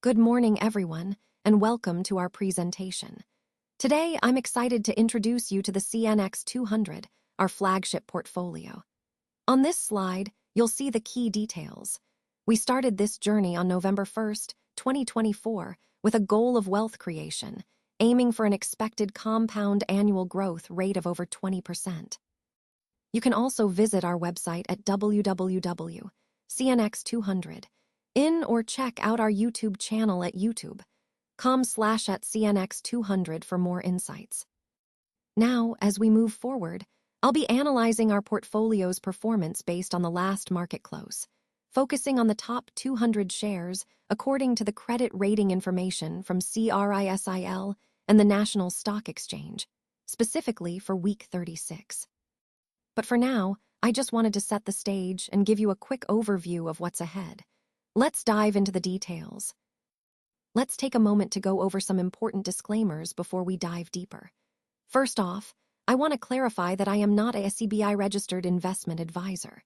Good morning, everyone, and welcome to our presentation. Today, I'm excited to introduce you to the CNX200, our flagship portfolio. On this slide, you'll see the key details. We started this journey on November 1st, 2024, with a goal of wealth creation, aiming for an expected compound annual growth rate of over 20%. You can also visit our website at www.cnx200 in or check out our YouTube channel at youtube.com/@CNX200 for more insights. Now, as we move forward, I'll be analyzing our portfolio's performance based on the last market close, focusing on the top 200 shares according to the credit rating information from CRISIL and the National Stock Exchange, specifically for week 36. But for now, I just wanted to set the stage and give you a quick overview of what's ahead. Let's dive into the details. Let's take a moment to go over some important disclaimers before we dive deeper. First off, I want to clarify that I am not a SEBI-registered investment advisor.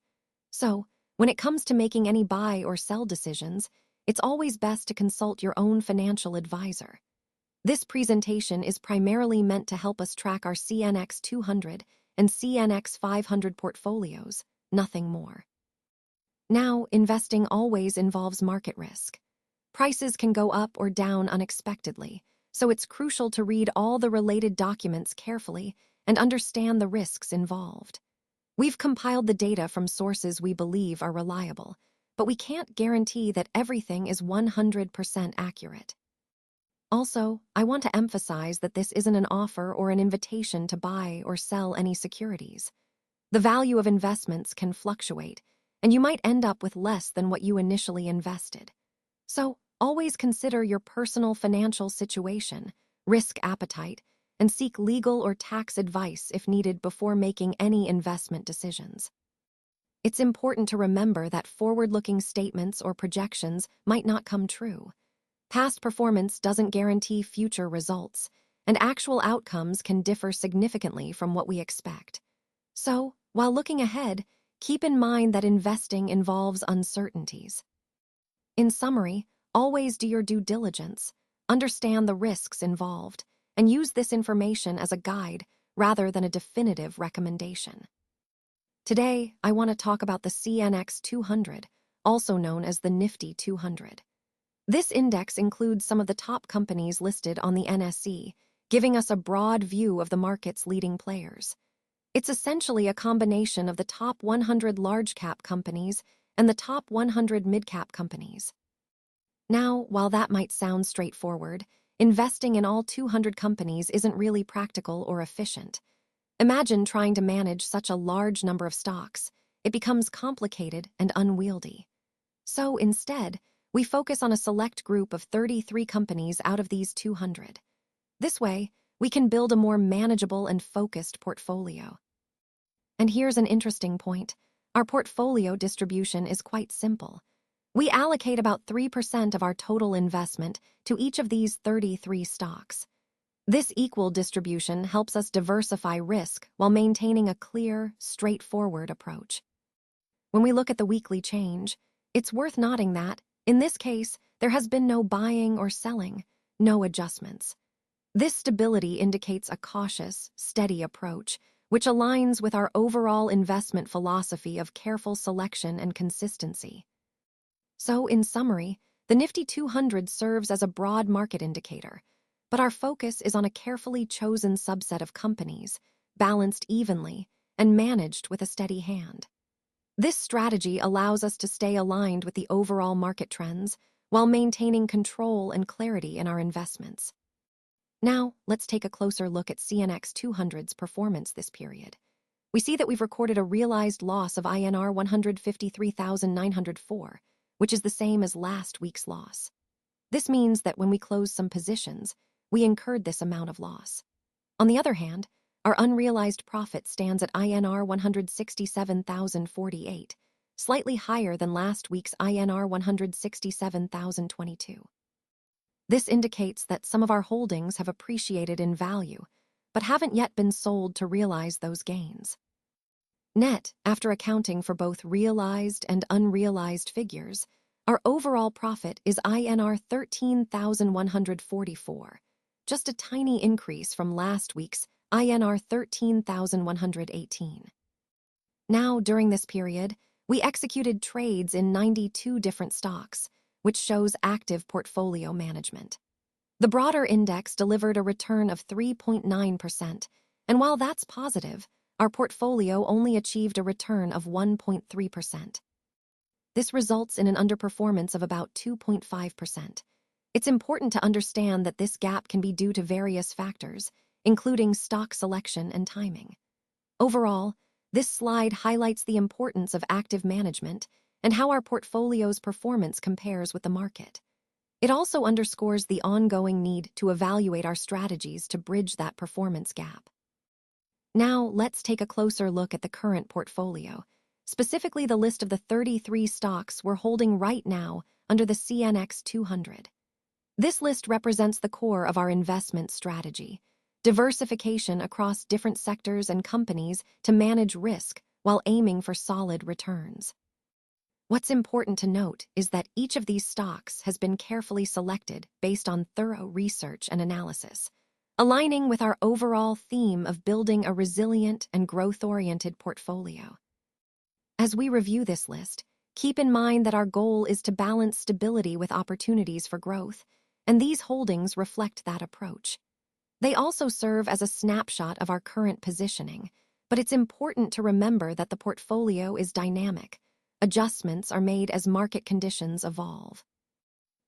So, when it comes to making any buy or sell decisions, it's always best to consult your own financial advisor. This presentation is primarily meant to help us track our CNX200 and CNX500 portfolios, nothing more. Now, investing always involves market risk. Prices can go up or down unexpectedly, so it's crucial to read all the related documents carefully and understand the risks involved. We've compiled the data from sources we believe are reliable, but we can't guarantee that everything is 100% accurate. Also, I want to emphasize that this isn't an offer or an invitation to buy or sell any securities. The value of investments can fluctuate, and you might end up with less than what you initially invested. So, always consider your personal financial situation, risk appetite, and seek legal or tax advice if needed before making any investment decisions. It's important to remember that forward-looking statements or projections might not come true. Past performance doesn't guarantee future results, and actual outcomes can differ significantly from what we expect. So, while looking ahead, keep in mind that investing involves uncertainties. In summary, always do your due diligence, understand the risks involved, and use this information as a guide rather than a definitive recommendation. Today, I want to talk about the CNX200, also known as the Nifty 200. This index includes some of the top companies listed on the NSE, giving us a broad view of the market's leading players. It's essentially a combination of the top 100 large-cap companies and the top 100 mid-cap companies. Now, while that might sound straightforward, investing in all 200 companies isn't really practical or efficient. Imagine trying to manage such a large number of stocks. It becomes complicated and unwieldy. So instead, we focus on a select group of 33 companies out of these 200. This way, we can build a more manageable and focused portfolio. And here's an interesting point. Our portfolio distribution is quite simple. We allocate about 3% of our total investment to each of these 33 stocks. This equal distribution helps us diversify risk while maintaining a clear, straightforward approach. When we look at the weekly change, it's worth noting that, in this case, there has been no buying or selling, no adjustments. This stability indicates a cautious, steady approach, which aligns with our overall investment philosophy of careful selection and consistency. So, in summary, the Nifty 200 serves as a broad market indicator, but our focus is on a carefully chosen subset of companies, balanced evenly, and managed with a steady hand. This strategy allows us to stay aligned with the overall market trends while maintaining control and clarity in our investments. Now, let's take a closer look at CNX200's performance this period. We see that we've recorded a realized loss of INR 153,904, which is the same as last week's loss. This means that when we closed some positions, we incurred this amount of loss. On the other hand, our unrealized profit stands at INR 167,048, slightly higher than last week's INR 167,022. This indicates that some of our holdings have appreciated in value, but haven't yet been sold to realize those gains. Net, after accounting for both realized and unrealized figures, Our overall profit is INR 13,144, just a tiny increase from last week's INR 13,118. Now, during this period, we executed trades in 92 different stocks, which shows active portfolio management. The broader index delivered a return of 3.9%, and while that's positive, our portfolio only achieved a return of 1.3%. This results in an underperformance of about 2.5%. It's important to understand that this gap can be due to various factors, including stock selection and timing. Overall, this slide highlights the importance of active management and how our portfolio's performance compares with the market. It also underscores the ongoing need to evaluate our strategies to bridge that performance gap. Now, let's take a closer look at the current portfolio, specifically the list of the 33 stocks we're holding right now under the CNX200. This list represents the core of our investment strategy, diversification across different sectors and companies to manage risk while aiming for solid returns. What's important to note is that each of these stocks has been carefully selected based on thorough research and analysis, aligning with our overall theme of building a resilient and growth-oriented portfolio. As we review this list, keep in mind that our goal is to balance stability with opportunities for growth, and these holdings reflect that approach. They also serve as a snapshot of our current positioning, but it's important to remember that the portfolio is dynamic. Adjustments are made as market conditions evolve.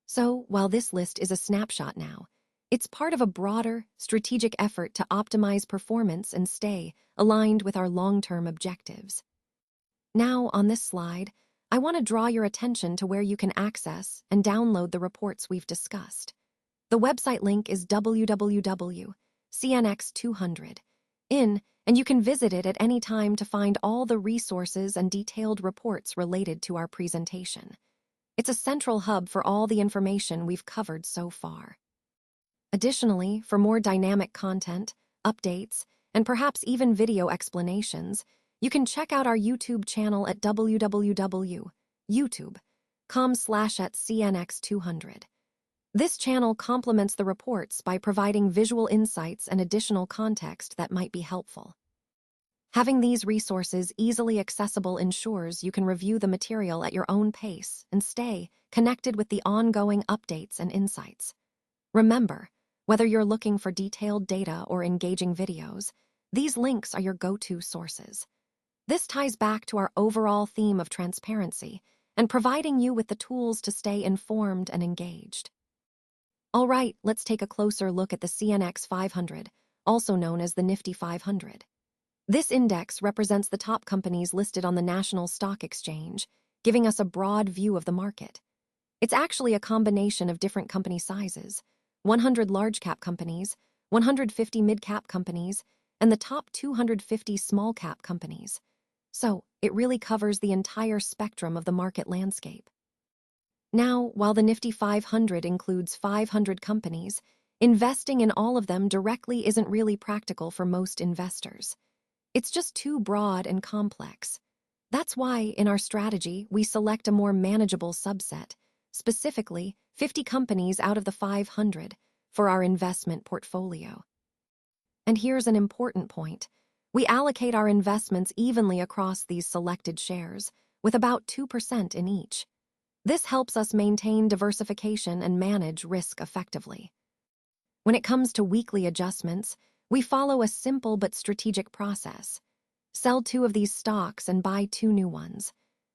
So, while this list is a snapshot now, it's part of a broader, strategic effort to optimize performance and stay aligned with our long-term objectives. Now, on this slide, I want to draw your attention to where you can access and download the reports we've discussed. The website link is www.CNX200 and you can visit it at any time to find all the resources and detailed reports related to our presentation. It's a central hub for all the information we've covered so far. Additionally, for more dynamic content, updates, and perhaps even video explanations, you can check out our YouTube channel at www.youtube.com/@CNX200. This channel complements the reports by providing visual insights and additional context that might be helpful. Having these resources easily accessible ensures you can review the material at your own pace and stay connected with the ongoing updates and insights. Remember, whether you're looking for detailed data or engaging videos, these links are your go-to sources. This ties back to our overall theme of transparency and providing you with the tools to stay informed and engaged. All right, let's take a closer look at the CNX 500, also known as the Nifty 500. This index represents the top companies listed on the National Stock Exchange, giving us a broad view of the market. It's actually a combination of different company sizes: 100 large-cap companies, 150 mid-cap companies, and the top 250 small-cap companies. So, it really covers the entire spectrum of the market landscape. Now, while the Nifty 500 includes 500 companies, investing in all of them directly isn't really practical for most investors. It's just too broad and complex. That's why, in our strategy, we select a more manageable subset, specifically 50 companies out of the 500, for our investment portfolio. And here's an important point. We allocate our investments evenly across these selected shares, with about 2% in each. This helps us maintain diversification and manage risk effectively. When it comes to weekly adjustments, we follow a simple but strategic process. Sell 2 of these stocks and buy 2 new ones.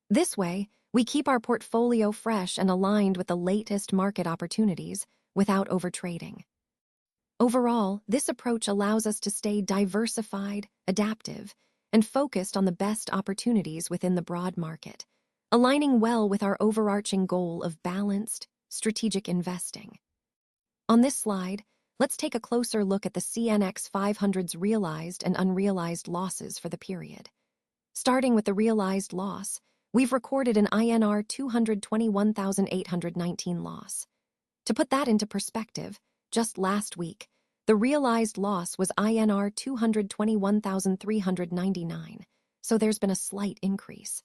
This way, we keep our portfolio fresh and aligned with the latest market opportunities without overtrading. Overall, this approach allows us to stay diversified, adaptive, and focused on the best opportunities within the broad market, aligning well with our overarching goal of balanced, strategic investing. On this slide, let's take a closer look at the CNX 500's realized and unrealized losses for the period. Starting with the realized loss, we've recorded an INR 221,819 loss. To put that into perspective, just last week, the realized loss was INR 221,399, so there's been a slight increase.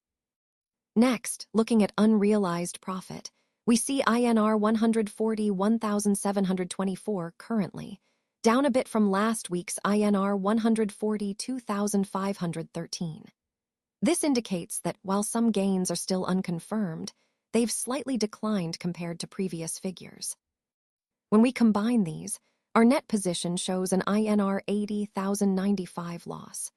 Next, looking at unrealized profit, we see INR 141,724 currently, down a bit from last week's INR 142,513. This indicates that while some gains are still unconfirmed, they've slightly declined compared to previous figures. When we combine these, our net position shows an INR 80,095 loss.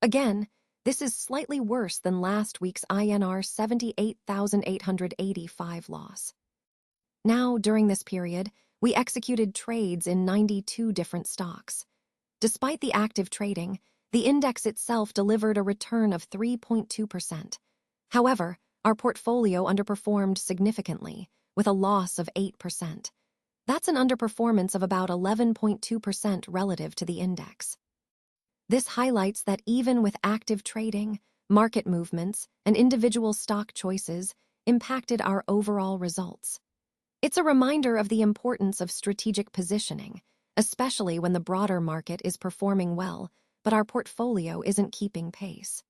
Again, this is slightly worse than last week's INR 78,885 loss. Now, during this period, we executed trades in 92 different stocks. Despite the active trading, the index itself delivered a return of 3.2%. However, our portfolio underperformed significantly, with a loss of 8%. That's an underperformance of about 11.2% relative to the index. This highlights that even with active trading, market movements, and individual stock choices impacted our overall results. It's a reminder of the importance of strategic positioning, especially when the broader market is performing well, but our portfolio isn't keeping pace.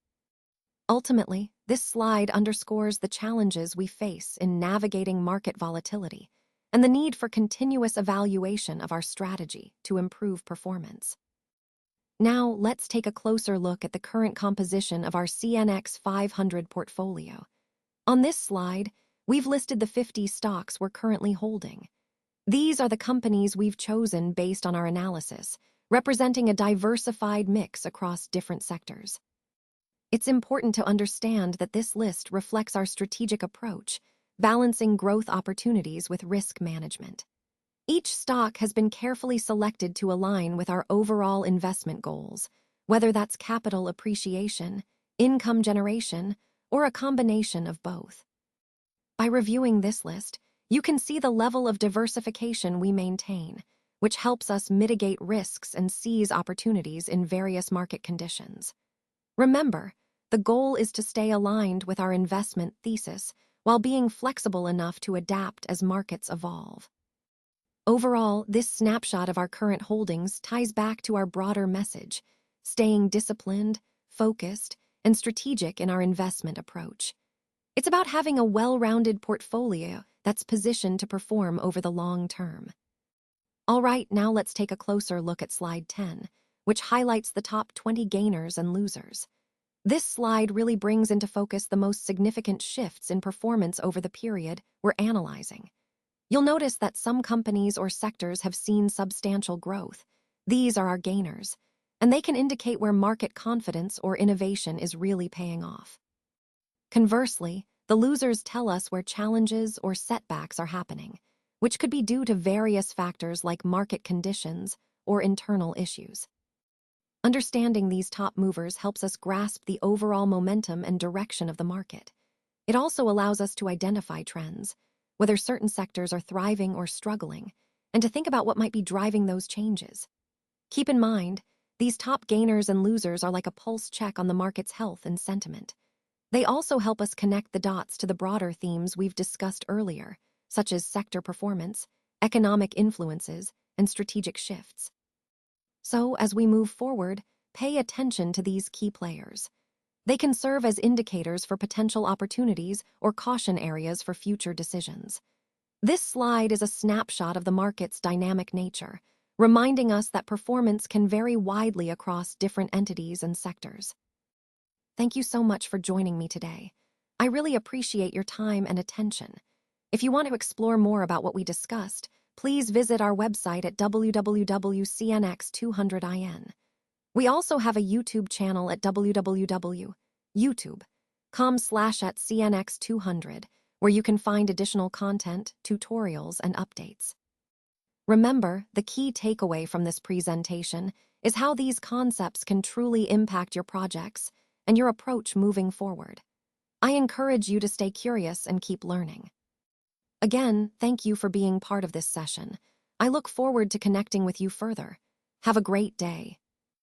Ultimately, this slide underscores the challenges we face in navigating market volatility and the need for continuous evaluation of our strategy to improve performance. Now, let's take a closer look at the current composition of our CNX200 portfolio. On this slide, we've listed the 50 stocks we're currently holding. These are the companies we've chosen based on our analysis, representing a diversified mix across different sectors. It's important to understand that this list reflects our strategic approach, balancing growth opportunities with risk management. Each stock has been carefully selected to align with our overall investment goals, whether that's capital appreciation, income generation, or a combination of both. By reviewing this list, you can see the level of diversification we maintain, which helps us mitigate risks and seize opportunities in various market conditions. Remember, the goal is to stay aligned with our investment thesis while being flexible enough to adapt as markets evolve. Overall, this snapshot of our current holdings ties back to our broader message, staying disciplined, focused, and strategic in our investment approach. It's about having a well-rounded portfolio that's positioned to perform over the long term. All right, now let's take a closer look at slide 10, which highlights the top 20 gainers and losers. This slide really brings into focus the most significant shifts in performance over the period we're analyzing. You'll notice that some companies or sectors have seen substantial growth. These are our gainers, and they can indicate where market confidence or innovation is really paying off. Conversely, the losers tell us where challenges or setbacks are happening, which could be due to various factors like market conditions or internal issues. Understanding these top movers helps us grasp the overall momentum and direction of the market. It also allows us to identify trends, whether certain sectors are thriving or struggling, and to think about what might be driving those changes. Keep in mind, these top gainers and losers are like a pulse check on the market's health and sentiment. They also help us connect the dots to the broader themes we've discussed earlier, such as sector performance, economic influences, and strategic shifts. So, as we move forward, pay attention to these key players. They can serve as indicators for potential opportunities or caution areas for future decisions. This slide is a snapshot of the market's dynamic nature, reminding us that performance can vary widely across different entities and sectors. Thank you so much for joining me today. I really appreciate your time and attention. If you want to explore more about what we discussed, please visit our website at www.cnx200.in. We also have a YouTube channel at www.youtube.com/@CNX200, where you can find additional content, tutorials, and updates. Remember, the key takeaway from this presentation is how these concepts can truly impact your projects and your approach moving forward. I encourage you to stay curious and keep learning. Again, thank you for being part of this session. I look forward to connecting with you further. Have a great day.